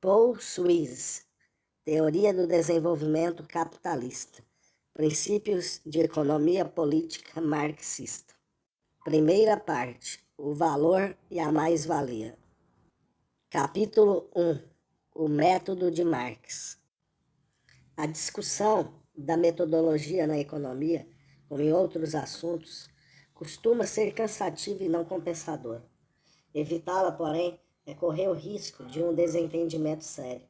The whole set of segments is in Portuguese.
Paul Suisse, Teoria do Desenvolvimento Capitalista, Princípios de Economia Política Marxista. Primeira parte, o valor e a mais-valia. Capítulo 1, o método de Marx. A discussão da metodologia na economia, como em outros assuntos, costuma ser cansativa e não compensadora. Evitá-la, porém, é correr o risco de um desentendimento sério.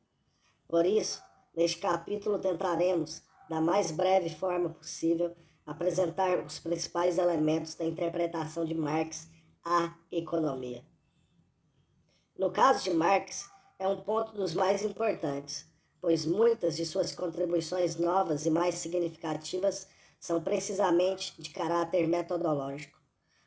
Por isso, neste capítulo tentaremos, da mais breve forma possível, apresentar os principais elementos da interpretação de Marx à economia. No caso de Marx, é um ponto dos mais importantes, pois muitas de suas contribuições novas e mais significativas são precisamente de caráter metodológico.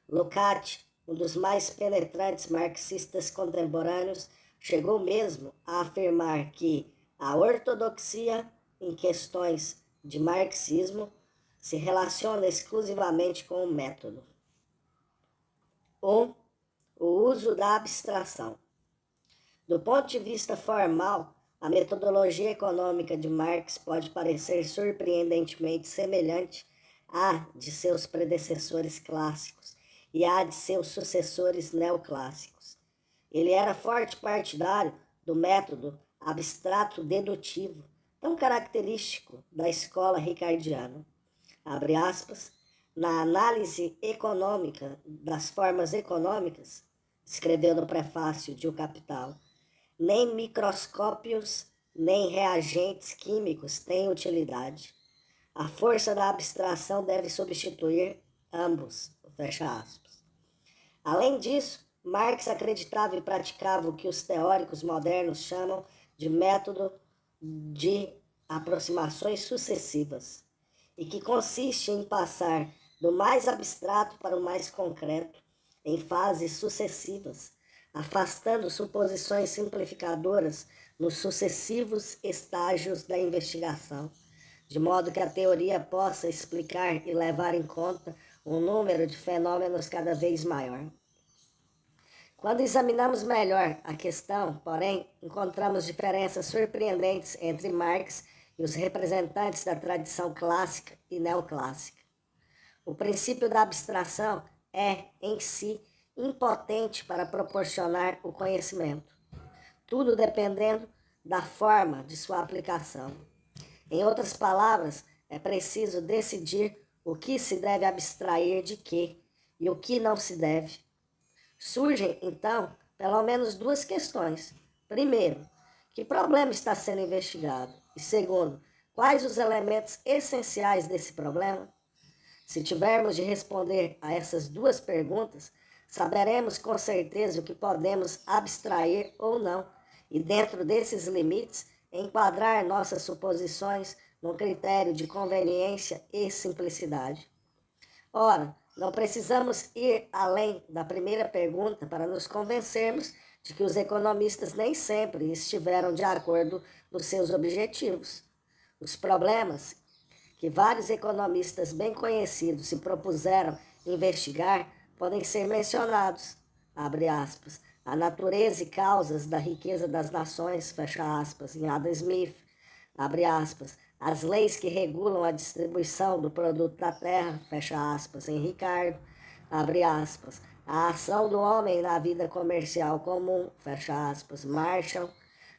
Lukács, um dos mais penetrantes marxistas contemporâneos, chegou mesmo a afirmar que a ortodoxia em questões de marxismo se relaciona exclusivamente com o método. 1. O uso da abstração. Do ponto de vista formal, a metodologia econômica de Marx pode parecer surpreendentemente semelhante à de seus predecessores clássicos e à de seus sucessores neoclássicos. Ele era forte partidário do método abstrato-dedutivo, tão característico da escola ricardiana. Abre aspas, na análise econômica das formas econômicas, escreveu no prefácio de O Capital, nem microscópios, nem reagentes químicos têm utilidade. A força da abstração deve substituir ambos, fecha aspas. Além disso, Marx acreditava e praticava o que os teóricos modernos chamam de método de aproximações sucessivas, e que consiste em passar do mais abstrato para o mais concreto, em fases sucessivas, afastando suposições simplificadoras nos sucessivos estágios da investigação, de modo que a teoria possa explicar e levar em conta um número de fenômenos cada vez maior. Quando examinamos melhor a questão, porém, encontramos diferenças surpreendentes entre Marx e os representantes da tradição clássica e neoclássica. O princípio da abstração é, em si, impotente para proporcionar o conhecimento, tudo dependendo da forma de sua aplicação. Em outras palavras, é preciso decidir o que se deve abstrair de quê e o que não se deve. Surgem, então, pelo menos duas questões. Primeiro, que problema está sendo investigado? E segundo, quais os elementos essenciais desse problema? Se tivermos de responder a essas duas perguntas, saberemos com certeza o que podemos abstrair ou não, e dentro desses limites, enquadrar nossas suposições no critério de conveniência e simplicidade. Ora, não precisamos ir além da primeira pergunta para nos convencermos de que os economistas nem sempre estiveram de acordo nos seus objetivos. Os problemas que vários economistas bem conhecidos se propuseram investigar podem ser mencionados, abre aspas, a natureza e causas da riqueza das nações, fecha aspas, em Adam Smith, abre aspas, as leis que regulam a distribuição do produto da terra, fecha aspas, em Ricardo, abre aspas, a ação do homem na vida comercial comum, fecha aspas, Marshall,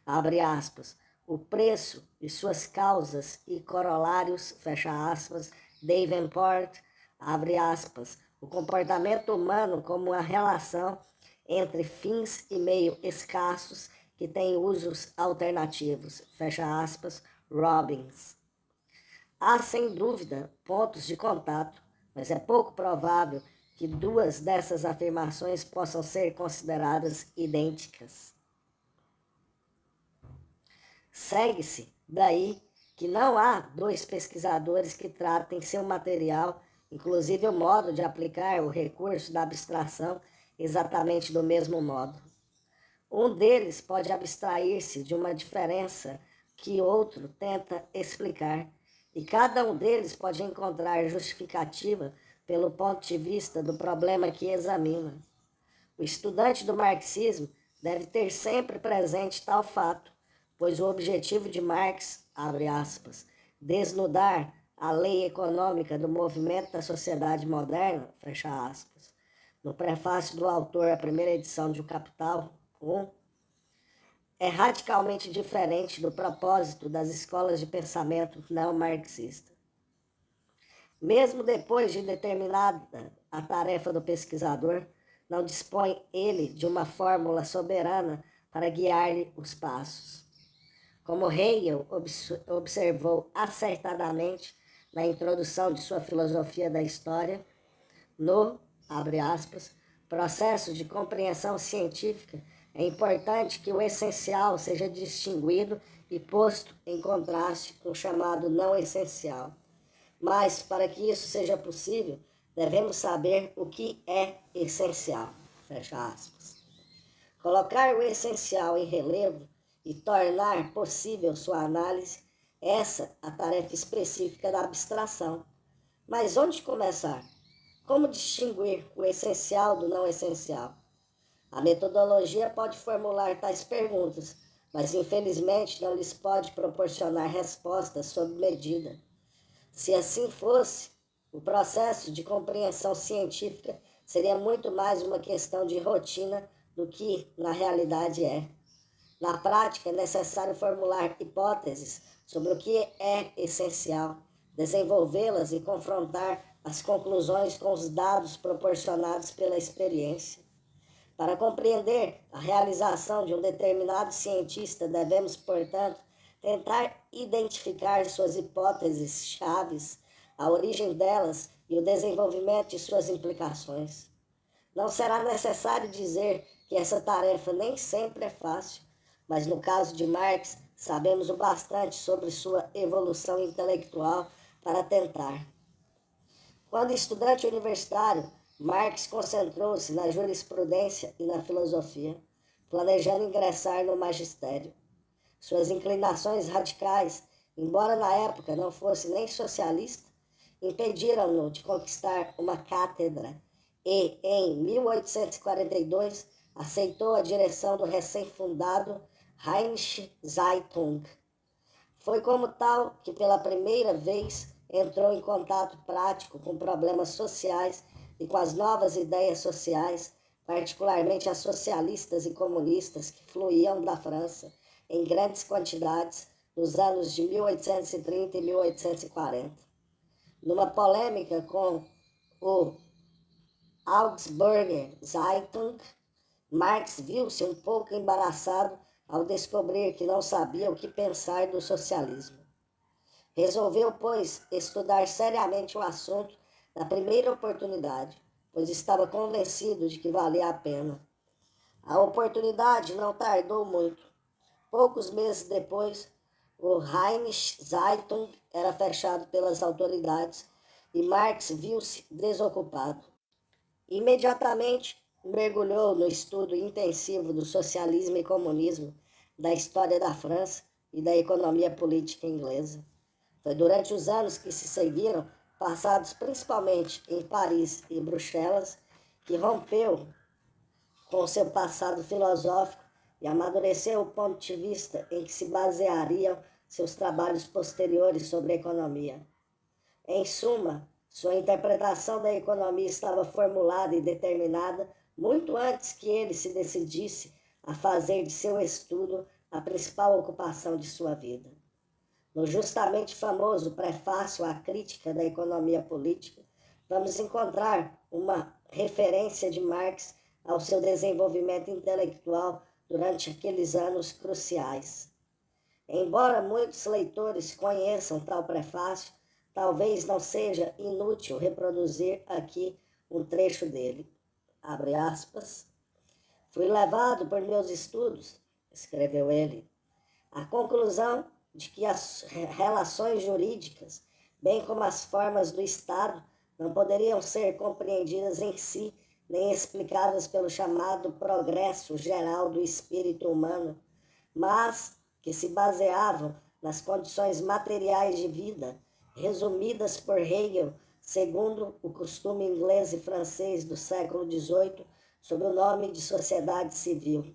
abre aspas, o preço e suas causas e corolários, fecha aspas, Davenport, abre aspas, o comportamento humano como uma relação entre fins e meio escassos que têm usos alternativos, fecha aspas, Robbins. Há, sem dúvida, pontos de contato, mas é pouco provável que duas dessas afirmações possam ser consideradas idênticas. Segue-se, daí, que não há dois pesquisadores que tratem seu material, inclusive o modo de aplicar o recurso da abstração, exatamente do mesmo modo. Um deles pode abstrair-se de uma diferença que outro tenta explicar, e cada um deles pode encontrar justificativa pelo ponto de vista do problema que examina. O estudante do marxismo deve ter sempre presente tal fato, pois o objetivo de Marx, abre aspas, desnudar a lei econômica do movimento da sociedade moderna, fecha aspas, no prefácio do autor à primeira edição de O Capital, 1, é radicalmente diferente do propósito das escolas de pensamento não-marxista. Mesmo depois de determinada a tarefa do pesquisador, não dispõe ele de uma fórmula soberana para guiar-lhe os passos. Como Hegel observou acertadamente na introdução de sua filosofia da história, no, abre aspas, processo de compreensão científica, é importante que o essencial seja distinguido e posto em contraste com o chamado não essencial. Mas, para que isso seja possível, devemos saber o que é essencial. Fecha aspas. Colocar o essencial em relevo e tornar possível sua análise, essa a tarefa específica da abstração. Mas onde começar? Como distinguir o essencial do não essencial? A metodologia pode formular tais perguntas, mas infelizmente não lhes pode proporcionar respostas sob medida. Se assim fosse, o processo de compreensão científica seria muito mais uma questão de rotina do que na realidade é. Na prática, é necessário formular hipóteses sobre o que é essencial, desenvolvê-las e confrontar as conclusões com os dados proporcionados pela experiência. Para compreender a realização de um determinado cientista, devemos, portanto, tentar identificar suas hipóteses chaves, a origem delas e o desenvolvimento de suas implicações. Não será necessário dizer que essa tarefa nem sempre é fácil, mas no caso de Marx, sabemos o bastante sobre sua evolução intelectual para tentar. Quando estudante universitário, Marx concentrou-se na jurisprudência e na filosofia, planejando ingressar no magistério. Suas inclinações radicais, embora na época não fosse nem socialista, impediram-no de conquistar uma cátedra e, em 1842, aceitou a direção do recém-fundado Rheinische Zeitung. Foi como tal que, pela primeira vez, entrou em contato prático com problemas sociais e com as novas ideias sociais, particularmente as socialistas e comunistas que fluíam da França em grandes quantidades nos anos de 1830 e 1840. Numa polêmica com o Augsburger Zeitung, Marx viu-se um pouco embaraçado ao descobrir que não sabia o que pensar do socialismo. Resolveu, pois, estudar seriamente o assunto na primeira oportunidade, pois estava convencido de que valia a pena. A oportunidade não tardou muito. Poucos meses depois, o Rheinische Zeitung era fechado pelas autoridades e Marx viu-se desocupado. Imediatamente mergulhou no estudo intensivo do socialismo e comunismo, da história da França e da economia política inglesa. Foi durante os anos que se seguiram, passados principalmente em Paris e Bruxelas, que rompeu com seu passado filosófico e amadureceu o ponto de vista em que se baseariam seus trabalhos posteriores sobre a economia. Em suma, sua interpretação da economia estava formulada e determinada muito antes que ele se decidisse a fazer de seu estudo a principal ocupação de sua vida. No justamente famoso prefácio à crítica da economia política, vamos encontrar uma referência de Marx ao seu desenvolvimento intelectual durante aqueles anos cruciais. Embora muitos leitores conheçam tal prefácio, talvez não seja inútil reproduzir aqui um trecho dele. Abre aspas. Fui levado por meus estudos, escreveu ele, à conclusão de que as relações jurídicas, bem como as formas do Estado, não poderiam ser compreendidas em si, nem explicadas pelo chamado progresso geral do espírito humano, mas que se baseavam nas condições materiais de vida, resumidas por Hegel, segundo o costume inglês e francês do século XVIII, sob o nome de sociedade civil.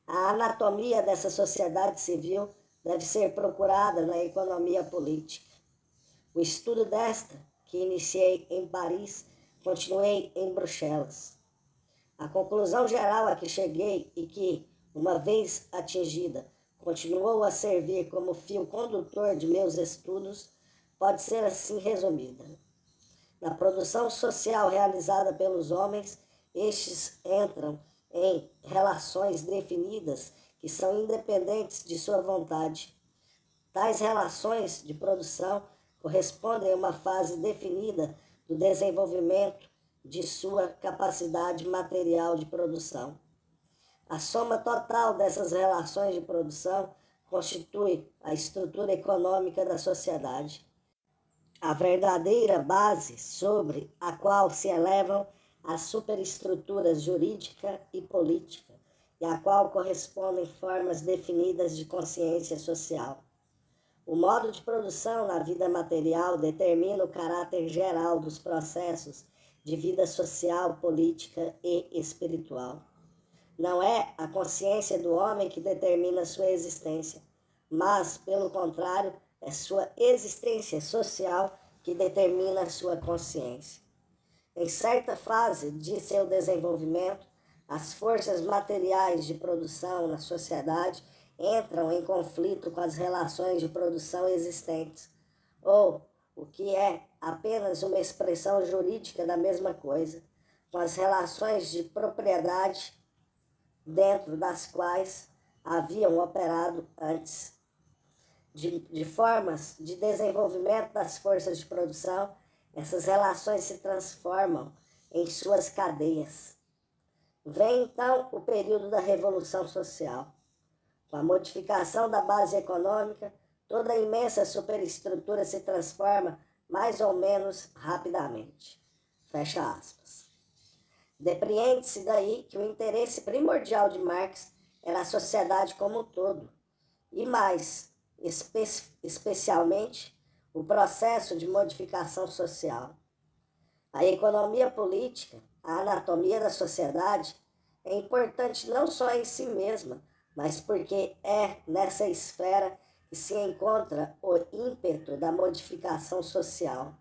A anatomia dessa sociedade civil deve ser procurada na economia política. O estudo desta, que iniciei em Paris, continuei em Bruxelas. A conclusão geral a que cheguei e que, uma vez atingida, continuou a servir como fio condutor de meus estudos, pode ser assim resumida. Na produção social realizada pelos homens, estes entram em relações definidas que são independentes de sua vontade. Tais relações de produção correspondem a uma fase definida do desenvolvimento de sua capacidade material de produção. A soma total dessas relações de produção constitui a estrutura econômica da sociedade, a verdadeira base sobre a qual se elevam as superestruturas jurídica e política, e a qual correspondem formas definidas de consciência social. O modo de produção na vida material determina o caráter geral dos processos de vida social, política e espiritual. Não é a consciência do homem que determina sua existência, mas, pelo contrário, é sua existência social que determina sua consciência. Em certa fase de seu desenvolvimento, as forças materiais de produção na sociedade entram em conflito com as relações de produção existentes, ou, o que é apenas uma expressão jurídica da mesma coisa, com as relações de propriedade dentro das quais haviam operado antes. De formas de desenvolvimento das forças de produção, essas relações se transformam em suas cadeias. Vem então o período da Revolução Social. Com a modificação da base econômica, toda a imensa superestrutura se transforma mais ou menos rapidamente. Fecha aspas. Depreende-se daí que o interesse primordial de Marx era a sociedade como um todo, e mais, especialmente, o processo de modificação social. A economia política, a anatomia da sociedade, é importante não só em si mesma, mas porque é nessa esfera que se encontra o ímpeto da modificação social.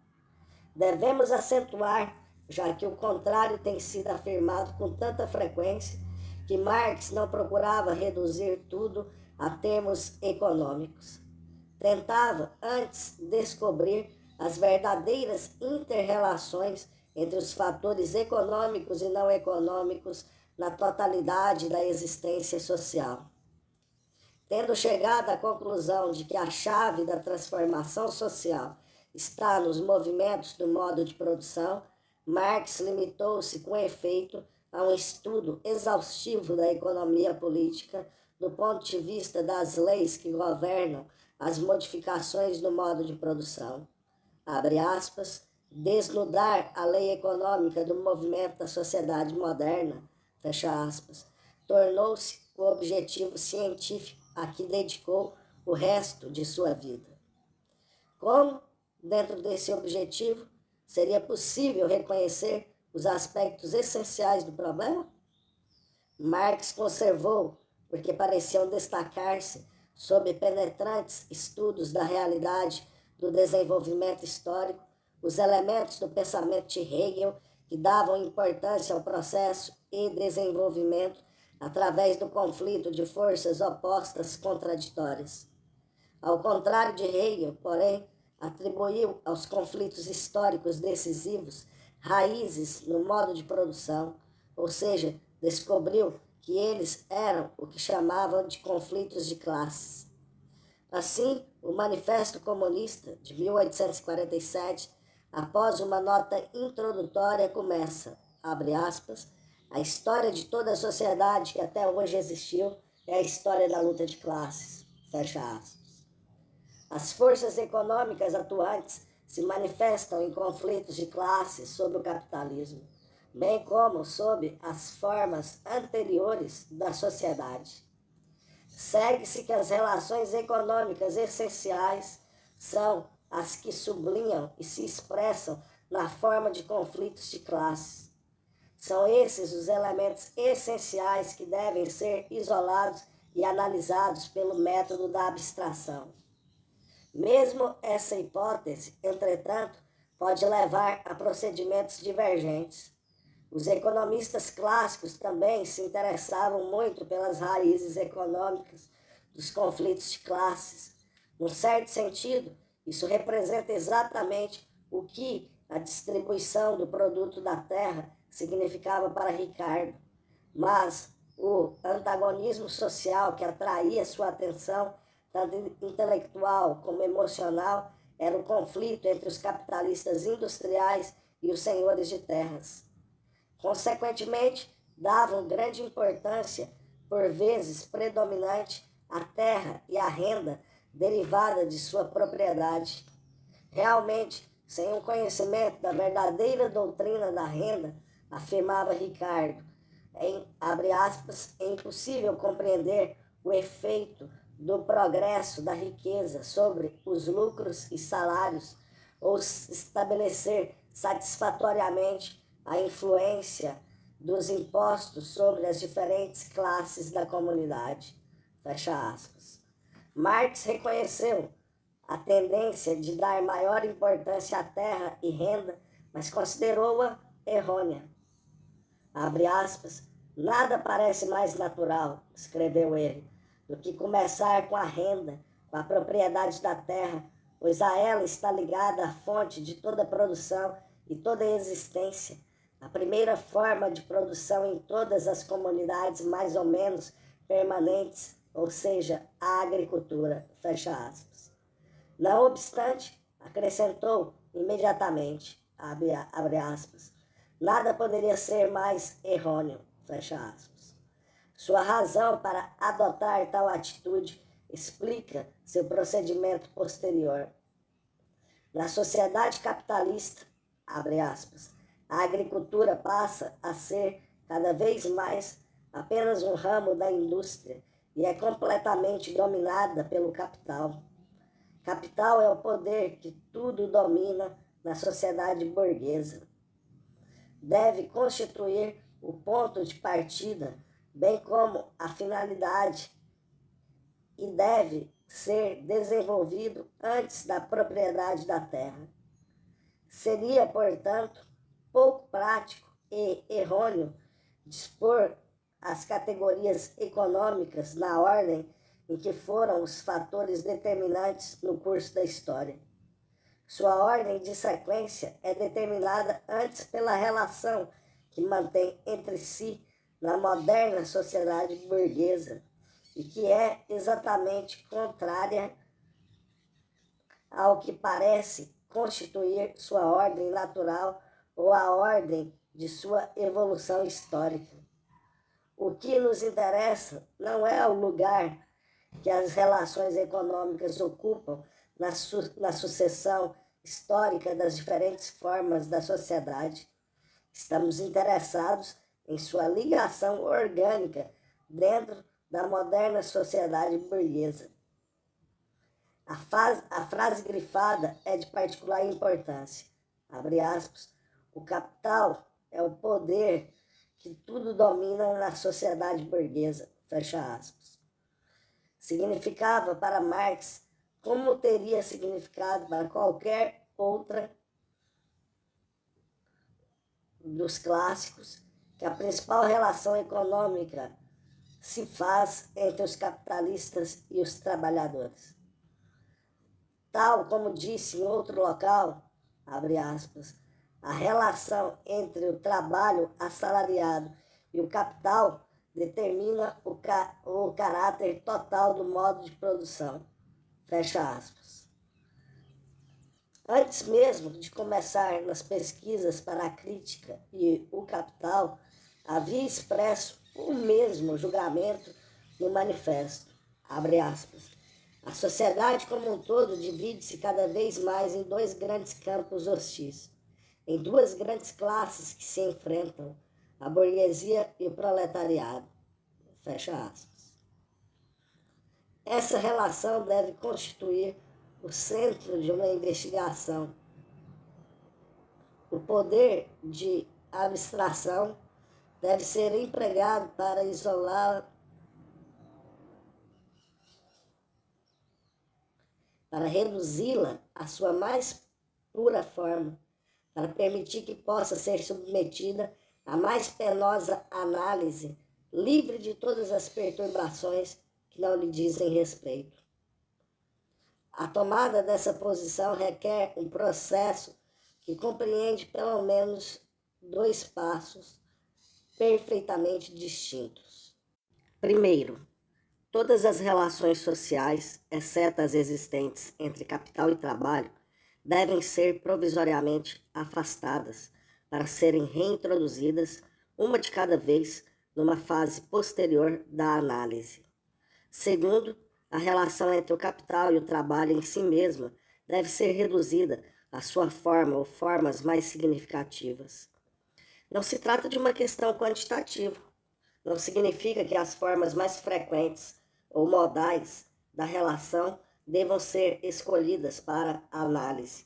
Devemos acentuar, já que o contrário tem sido afirmado com tanta frequência, que Marx não procurava reduzir tudo a termos econômicos. Tentava, antes, descobrir as verdadeiras inter-relações entre os fatores econômicos e não econômicos na totalidade da existência social. Tendo chegado à conclusão de que a chave da transformação social está nos movimentos do modo de produção, Marx limitou-se, com efeito, a um estudo exaustivo da economia política do ponto de vista das leis que governam as modificações do modo de produção. Abre aspas, desnudar a lei econômica do movimento da sociedade moderna, fecha aspas, tornou-se o objetivo científico a que dedicou o resto de sua vida. Como, dentro desse objetivo, seria possível reconhecer os aspectos essenciais do problema? Marx conservou, porque pareciam destacar-se sob penetrantes estudos da realidade do desenvolvimento histórico, os elementos do pensamento de Hegel que davam importância ao processo e desenvolvimento através do conflito de forças opostas contraditórias. Ao contrário de Hegel, porém, atribuiu aos conflitos históricos decisivos raízes no modo de produção, ou seja, descobriu que eles eram o que chamavam de conflitos de classes. Assim, o Manifesto Comunista, de 1847, após uma nota introdutória, começa, abre aspas, a história de toda a sociedade que até hoje existiu é a história da luta de classes, fecha aspas. As forças econômicas atuantes se manifestam em conflitos de classes sob o capitalismo, bem como sob as formas anteriores da sociedade. Segue-se que as relações econômicas essenciais são as que sublinham e se expressam na forma de conflitos de classes. São esses os elementos essenciais que devem ser isolados e analisados pelo método da abstração. Mesmo essa hipótese, entretanto, pode levar a procedimentos divergentes. Os economistas clássicos também se interessavam muito pelas raízes econômicas dos conflitos de classes. Num certo sentido, isso representa exatamente o que a distribuição do produto da terra significava para Ricardo. Mas o antagonismo social que atraía sua atenção, tanto intelectual como emocional, era o conflito entre os capitalistas industriais e os senhores de terras. Consequentemente, davam grande importância, por vezes predominante, à terra e à renda derivada de sua propriedade. Realmente, sem um conhecimento da verdadeira doutrina da renda, afirmava Ricardo, abre aspas, é impossível compreender o efeito do progresso da riqueza sobre os lucros e salários ou estabelecer satisfatoriamente a influência dos impostos sobre as diferentes classes da comunidade. Fecha aspas. Marx reconheceu a tendência de dar maior importância à terra e renda, mas considerou-a errônea. Abre aspas, nada parece mais natural, escreveu ele, do que começar com a renda, com a propriedade da terra, pois a ela está ligada a fonte de toda produção e toda existência, a primeira forma de produção em todas as comunidades mais ou menos permanentes, ou seja, a agricultura, fecha aspas. Não obstante, acrescentou imediatamente, abre aspas, nada poderia ser mais errôneo, fecha aspas. Sua razão para adotar tal atitude explica seu procedimento posterior. Na sociedade capitalista, abre aspas, a agricultura passa a ser cada vez mais apenas um ramo da indústria e é completamente dominada pelo capital. Capital é o poder que tudo domina na sociedade burguesa. Deve constituir o ponto de partida, bem como a finalidade, e deve ser desenvolvido antes da propriedade da terra. Seria, portanto, pouco prático e errôneo dispor as categorias econômicas na ordem em que foram os fatores determinantes no curso da história. Sua ordem de sequência é determinada antes pela relação que mantém entre si na moderna sociedade burguesa e que é exatamente contrária ao que parece constituir sua ordem natural ou a ordem de sua evolução histórica. O que nos interessa não é o lugar que as relações econômicas ocupam na sucessão histórica das diferentes formas da sociedade. Estamos interessados em sua ligação orgânica dentro da moderna sociedade burguesa. A frase grifada é de particular importância. Abre aspas, o capital é o poder que tudo domina na sociedade burguesa. Fecha aspas. Significava para Marx, como teria significado para qualquer outra dos clássicos, que a principal relação econômica se faz entre os capitalistas e os trabalhadores. Tal como disse em outro local, abre aspas, a relação entre o trabalho assalariado e o capital determina o caráter total do modo de produção. Fecha aspas. Antes mesmo de começar nas pesquisas para a crítica e o capital, havia expresso o mesmo julgamento no manifesto. Abre aspas. A sociedade como um todo divide-se cada vez mais em dois grandes campos hostis, em duas grandes classes que se enfrentam, a burguesia e o proletariado. Fecha aspas. Essa relação deve constituir o centro de uma investigação. O poder de abstração deve ser empregado para isolá-la, para reduzi-la à sua mais pura forma, para permitir que possa ser submetida à mais penosa análise, livre de todas as perturbações que não lhe dizem respeito. A tomada dessa posição requer um processo que compreende pelo menos 2 passos perfeitamente distintos. Primeiro, todas as relações sociais, exceto as existentes entre capital e trabalho, devem ser provisoriamente afastadas para serem reintroduzidas, uma de cada vez, numa fase posterior da análise. Segundo, a relação entre o capital e o trabalho em si mesma deve ser reduzida à sua forma ou formas mais significativas. Não se trata de uma questão quantitativa. Não significa que as formas mais frequentes ou modais da relação devam ser escolhidas para análise.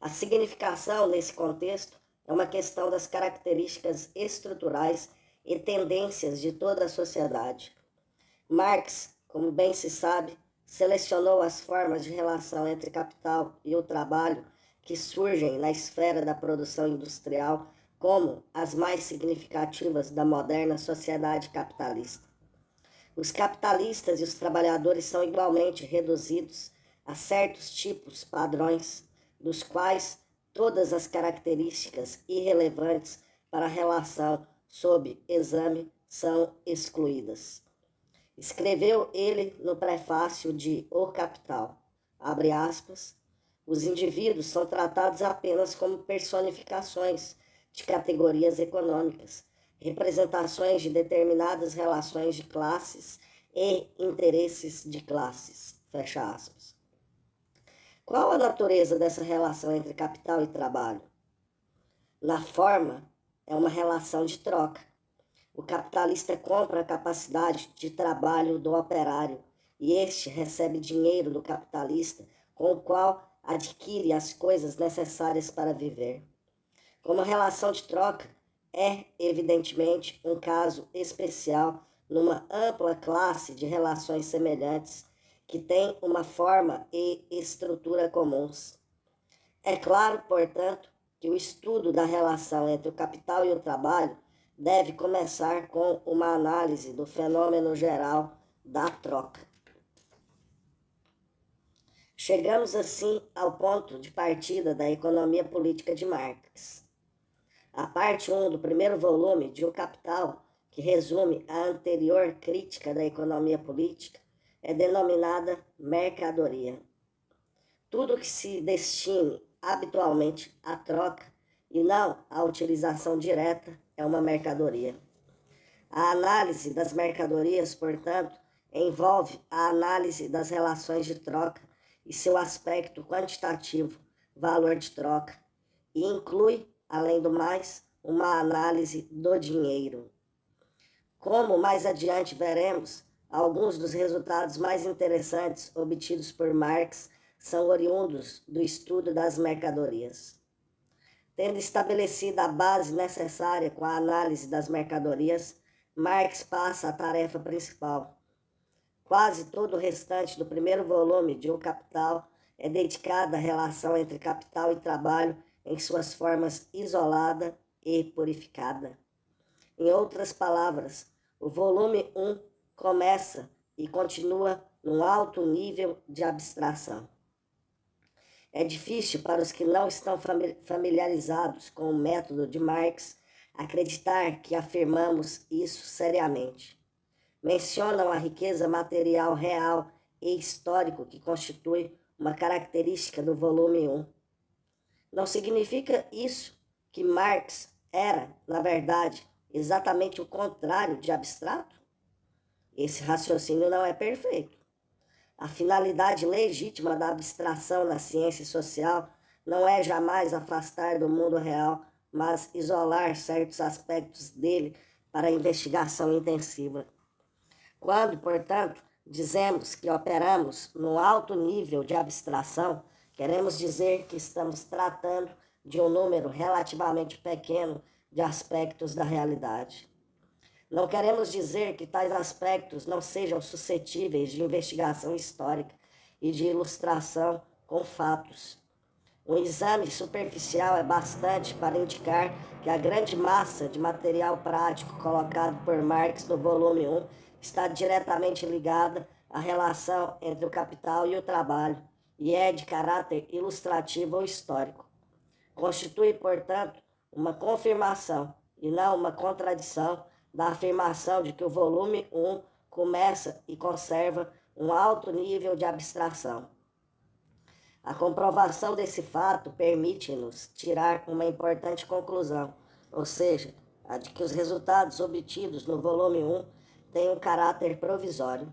A significação, nesse contexto, é uma questão das características estruturais e tendências de toda a sociedade. Marx, como bem se sabe, selecionou as formas de relação entre capital e o trabalho que surgem na esfera da produção industrial como as mais significativas da moderna sociedade capitalista. Os capitalistas e os trabalhadores são igualmente reduzidos a certos tipos padrões, dos quais todas as características irrelevantes para a relação sob exame são excluídas. Escreveu ele no prefácio de O Capital, abre aspas, os indivíduos são tratados apenas como personificações de categorias econômicas, representações de determinadas relações de classes e interesses de classes, fecha aspas. Qual a natureza dessa relação entre capital e trabalho? Na forma, é uma relação de troca. O capitalista compra a capacidade de trabalho do operário e este recebe dinheiro do capitalista, com o qual adquire as coisas necessárias para viver. Como relação de troca, é, evidentemente, um caso especial numa ampla classe de relações semelhantes que têm uma forma e estrutura comuns. É claro, portanto, que o estudo da relação entre o capital e o trabalho deve começar com uma análise do fenômeno geral da troca. Chegamos assim ao ponto de partida da economia política de Marx. A parte 1 do primeiro volume de O Capital, que resume a anterior crítica da economia política, é denominada mercadoria. Tudo que se destine habitualmente à troca e não à utilização direta é uma mercadoria. A análise das mercadorias, portanto, envolve a análise das relações de troca e seu aspecto quantitativo, valor de troca, e inclui, além do mais, uma análise do dinheiro. Como mais adiante veremos, alguns dos resultados mais interessantes obtidos por Marx são oriundos do estudo das mercadorias. Tendo estabelecido a base necessária com a análise das mercadorias, Marx passa à tarefa principal. Quase todo o restante do primeiro volume de O Capital é dedicado à relação entre capital e trabalho em suas formas isolada e purificada. Em outras palavras, o volume 1 começa e continua num alto nível de abstração. É difícil para os que não estão familiarizados com o método de Marx acreditar que afirmamos isso seriamente. Mencionam a riqueza material real e histórico que constitui uma característica do volume 1. Não significa isso que Marx era, na verdade, exatamente o contrário de abstrato? Esse raciocínio não é perfeito. A finalidade legítima da abstração na ciência social não é jamais afastar do mundo real, mas isolar certos aspectos dele para investigação intensiva. Quando, portanto, dizemos que operamos no alto nível de abstração, queremos dizer que estamos tratando de um número relativamente pequeno de aspectos da realidade. Não queremos dizer que tais aspectos não sejam suscetíveis de investigação histórica e de ilustração com fatos. Um exame superficial é bastante para indicar que a grande massa de material prático colocado por Marx no volume 1 está diretamente ligada à relação entre o capital e o trabalho e é de caráter ilustrativo ou histórico. Constitui, portanto, uma confirmação e não uma contradição da afirmação de que o volume 1 começa e conserva um alto nível de abstração. A comprovação desse fato permite-nos tirar uma importante conclusão, ou seja, a de que os resultados obtidos no volume 1 têm um caráter provisório.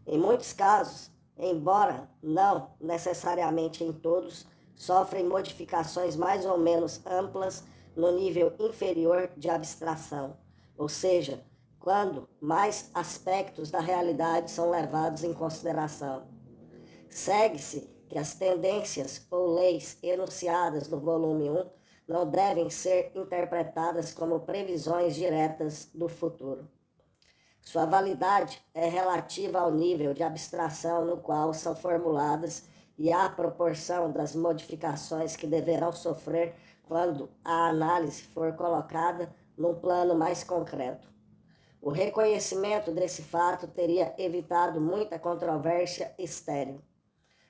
Em muitos casos, embora não necessariamente em todos, sofrem modificações mais ou menos amplas no nível inferior de abstração, ou seja, quando mais aspectos da realidade são levados em consideração. Segue-se que as tendências ou leis enunciadas no volume 1 não devem ser interpretadas como previsões diretas do futuro. Sua validade é relativa ao nível de abstração no qual são formuladas e à proporção das modificações que deverão sofrer quando a análise for colocada num plano mais concreto. O reconhecimento desse fato teria evitado muita controvérsia estéril.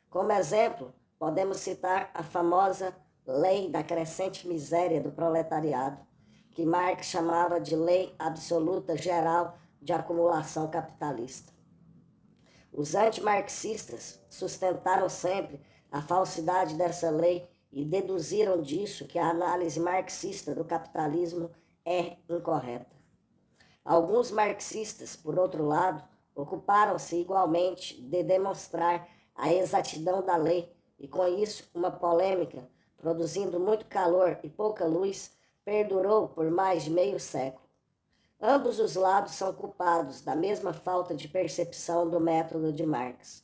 Como exemplo, podemos citar a famosa Lei da Crescente Miséria do Proletariado, que Marx chamava de Lei Absoluta Geral de Acumulação Capitalista. Os antimarxistas sustentaram sempre a falsidade dessa lei e deduziram disso que a análise marxista do capitalismo é incorreta. Alguns marxistas, por outro lado, ocuparam-se igualmente de demonstrar a exatidão da lei e, com isso, uma polêmica, produzindo muito calor e pouca luz, perdurou por mais de meio século. Ambos os lados são culpados da mesma falta de percepção do método de Marx.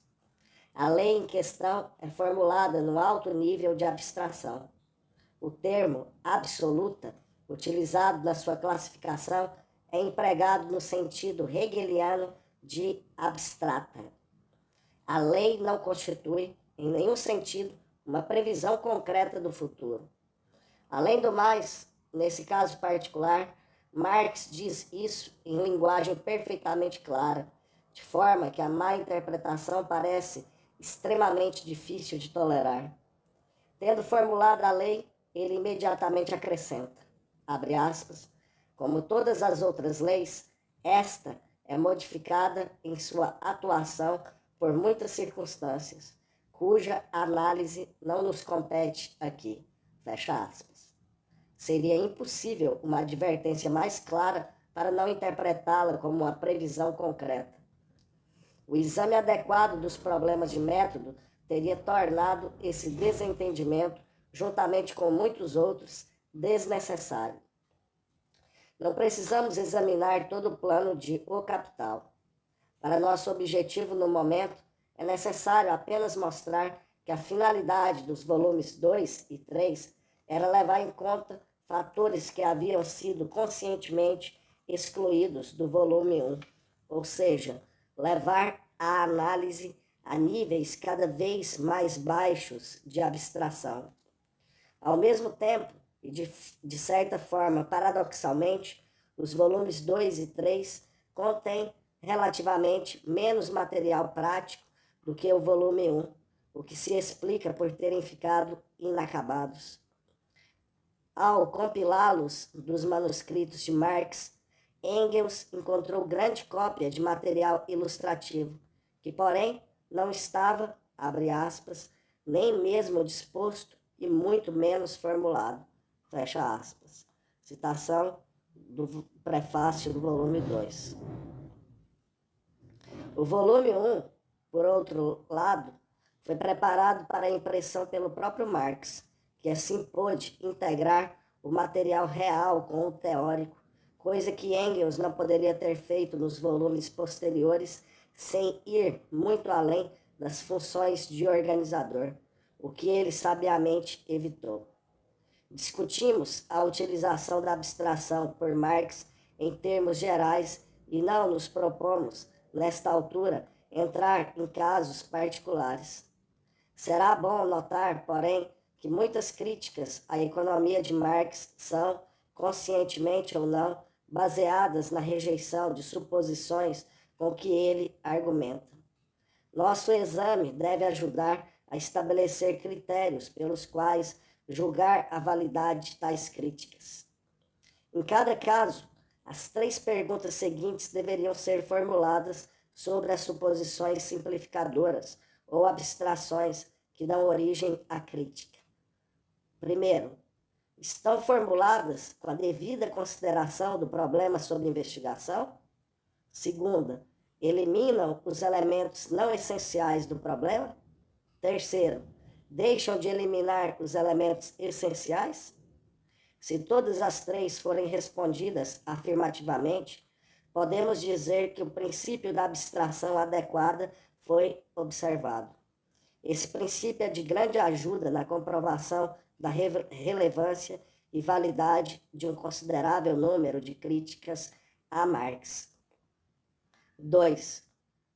A lei em questão é formulada no alto nível de abstração. O termo absoluta, utilizado na sua classificação, é empregado no sentido hegeliano de abstrata. A lei não constitui, em nenhum sentido, uma previsão concreta do futuro. Além do mais, nesse caso particular, Marx diz isso em linguagem perfeitamente clara, de forma que a má interpretação parece extremamente difícil de tolerar. Tendo formulado a lei, ele imediatamente acrescenta, abre aspas, como todas as outras leis, esta é modificada em sua atuação por muitas circunstâncias, cuja análise não nos compete aqui, fecha aspas. Seria impossível uma advertência mais clara para não interpretá-la como uma previsão concreta. O exame adequado dos problemas de método teria tornado esse desentendimento, juntamente com muitos outros, desnecessário. Não precisamos examinar todo o plano de O Capital. Para nosso objetivo no momento, é necessário apenas mostrar que a finalidade dos volumes 2 e 3 era levar em conta fatores que haviam sido conscientemente excluídos do volume 1, ou seja, levar a análise a níveis cada vez mais baixos de abstração. Ao mesmo tempo, e de certa forma, paradoxalmente, os volumes 2 e 3 contêm relativamente menos material prático do que o volume 1, o que se explica por terem ficado inacabados. Ao compilá-los dos manuscritos de Marx, Engels encontrou grande cópia de material ilustrativo, que, porém, não estava, abre aspas, nem mesmo disposto e muito menos formulado, fecha aspas. Citação do prefácio do volume 2. O volume 1, por outro lado, foi preparado para a impressão pelo próprio Marx, que assim pôde integrar o material real com o teórico, coisa que Engels não poderia ter feito nos volumes posteriores sem ir muito além das funções de organizador, o que ele sabiamente evitou. Discutimos a utilização da abstração por Marx em termos gerais e não nos propomos, nesta altura, entrar em casos particulares. Será bom notar, porém, que muitas críticas à economia de Marx são, conscientemente ou não, baseadas na rejeição de suposições com que ele argumenta. Nosso exame deve ajudar a estabelecer critérios pelos quais julgar a validade de tais críticas. Em cada caso, as 3 perguntas seguintes deveriam ser formuladas sobre as suposições simplificadoras ou abstrações que dão origem à crítica. Primeiro, estão formuladas com a devida consideração do problema sob investigação? Segunda, eliminam os elementos não essenciais do problema? Terceiro, deixam de eliminar os elementos essenciais? Se todas as 3 forem respondidas afirmativamente, podemos dizer que o princípio da abstração adequada foi observado. Esse princípio é de grande ajuda na comprovação da relevância e validade de um considerável número de críticas a Marx. 2.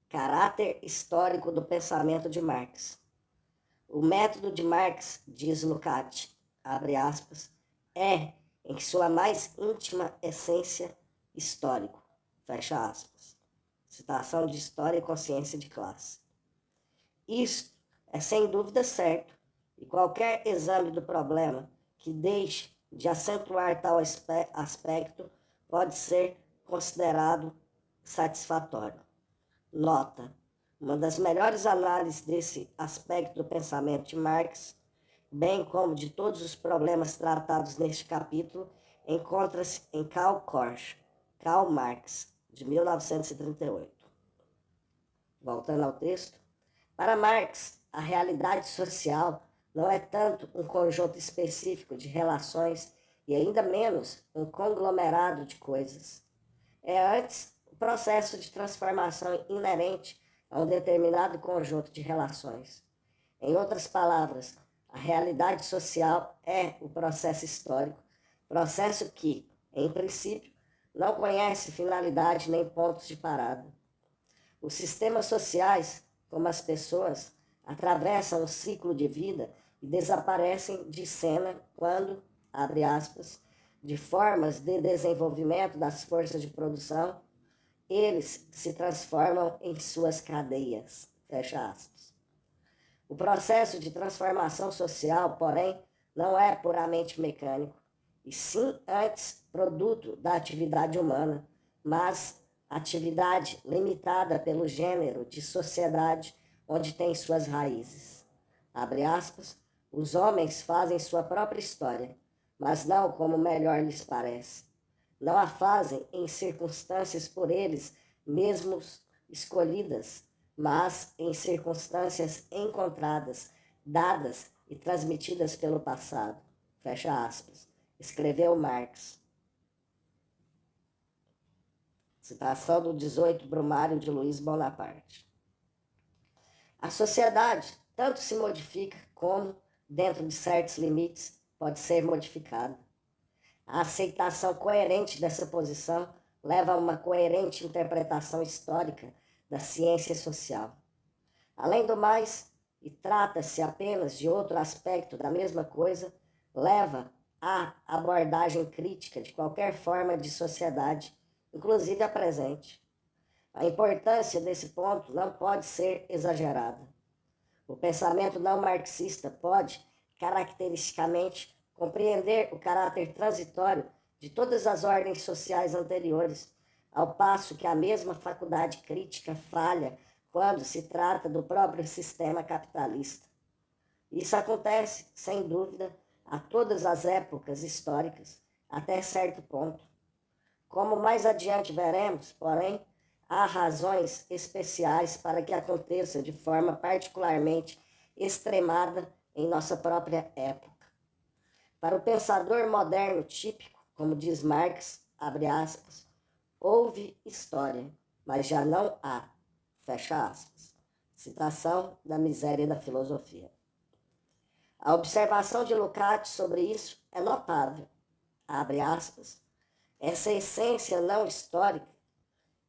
Caráter histórico do pensamento de Marx. O método de Marx, diz Lukács, abre aspas, é, em sua mais íntima essência, histórico, fecha aspas. Citação de História e Consciência de Classe. Isto é sem dúvida certo, e qualquer exame do problema que deixe de acentuar tal aspecto pode ser considerado satisfatório. Nota: uma das melhores análises desse aspecto do pensamento de Marx, bem como de todos os problemas tratados neste capítulo, encontra-se em Karl Marx, de 1938. Voltando ao texto, para Marx, a realidade social não é tanto um conjunto específico de relações e ainda menos um conglomerado de coisas. É antes o processo de transformação inerente a um determinado conjunto de relações. Em outras palavras, a realidade social é o processo histórico, processo que, em princípio, não conhece finalidade nem pontos de parada. Os sistemas sociais, como as pessoas, atravessam o ciclo de vida e desaparecem de cena quando, abre aspas, de formas de desenvolvimento das forças de produção, eles se transformam em suas cadeias, fecha aspas. O processo de transformação social, porém, não é puramente mecânico, e sim antes produto da atividade humana, mas atividade limitada pelo gênero de sociedade onde tem suas raízes. Abre aspas, os homens fazem sua própria história, mas não como melhor lhes parece. Não a fazem em circunstâncias por eles mesmos escolhidas, mas em circunstâncias encontradas, dadas e transmitidas pelo passado. Fecha aspas. Escreveu Marx. Citação do 18 Brumário de Luiz Bonaparte. A sociedade tanto se modifica como, dentro de certos limites, pode ser modificada. A aceitação coerente dessa posição leva a uma coerente interpretação histórica da ciência social. Além do mais, e trata-se apenas de outro aspecto da mesma coisa, leva à abordagem crítica de qualquer forma de sociedade, inclusive a presente. A importância desse ponto não pode ser exagerada. O pensamento não marxista pode, caracteristicamente, compreender o caráter transitório de todas as ordens sociais anteriores, ao passo que a mesma faculdade crítica falha quando se trata do próprio sistema capitalista. Isso acontece, sem dúvida, a todas as épocas históricas, até certo ponto. Como mais adiante veremos, porém, há razões especiais para que aconteça de forma particularmente extremada em nossa própria época. Para o pensador moderno típico, como diz Marx, abre aspas, houve história, mas já não há, fecha aspas. Citação da Miséria da Filosofia. A observação de Lukács sobre isso é notável, abre aspas, Essa essência não histórica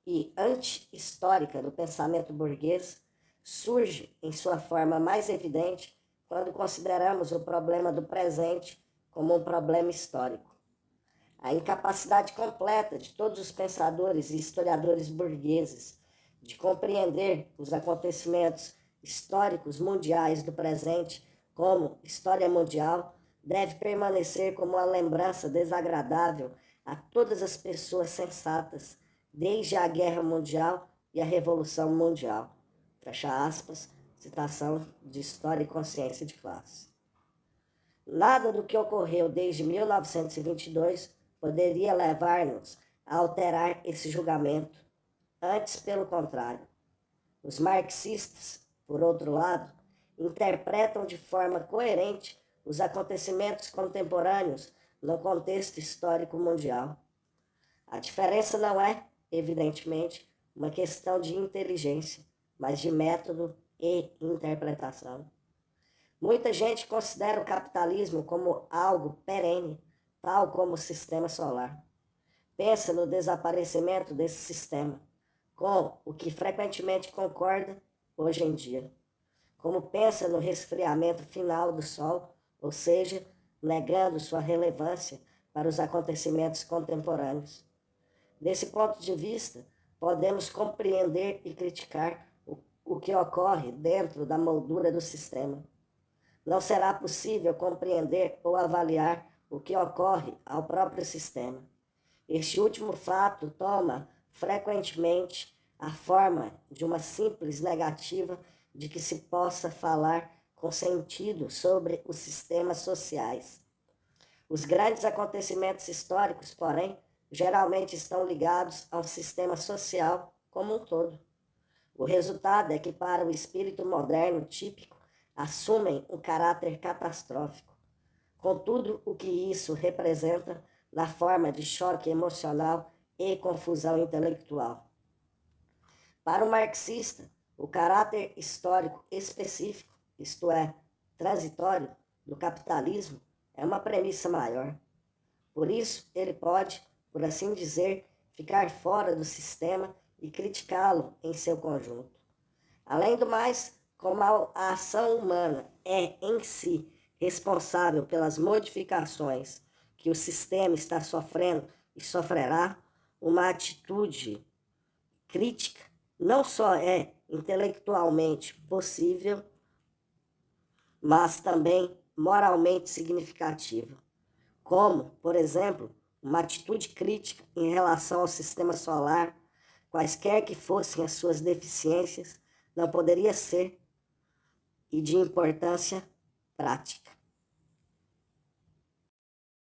e anti-histórica do pensamento burguês surge em sua forma mais evidente quando consideramos o problema do presente como um problema histórico. A incapacidade completa de todos os pensadores e historiadores burgueses de compreender os acontecimentos históricos mundiais do presente como história mundial deve permanecer como uma lembrança desagradável a todas as pessoas sensatas desde a Guerra Mundial e a Revolução Mundial. Fecha aspas, citação de História e Consciência de Classe. Nada do que ocorreu desde 1922 poderia levar-nos a alterar esse julgamento. Antes, pelo contrário. Os marxistas, por outro lado, interpretam de forma coerente os acontecimentos contemporâneos no contexto histórico mundial. A diferença não é, evidentemente, uma questão de inteligência, mas de método e interpretação. Muita gente considera o capitalismo como algo perene, tal como o sistema solar. Pensa no desaparecimento desse sistema, com o que frequentemente concorda hoje em dia. Como pensa no resfriamento final do Sol, ou seja, negando sua relevância para os acontecimentos contemporâneos. Desse ponto de vista, podemos compreender e criticar o que ocorre dentro da moldura do sistema. Não será possível compreender ou avaliar o que ocorre ao próprio sistema. Este último fato toma, frequentemente, a forma de uma simples negativa de que se possa falar com sentido sobre os sistemas sociais. Os grandes acontecimentos históricos, porém, geralmente estão ligados ao sistema social como um todo. O resultado é que, para o espírito moderno típico, assumem um caráter catastrófico, com tudo o que isso representa na forma de choque emocional e confusão intelectual. Para o marxista, o caráter histórico específico, isto é, transitório, do capitalismo é uma premissa maior. Por isso, ele pode, por assim dizer, ficar fora do sistema e criticá-lo em seu conjunto. Além do mais, como a ação humana é, em si, responsável pelas modificações que o sistema está sofrendo e sofrerá, uma atitude crítica não só é intelectualmente possível, mas também moralmente significativa. Como, por exemplo, uma atitude crítica em relação ao sistema solar, quaisquer que fossem as suas deficiências, não poderia ser e de importância prática.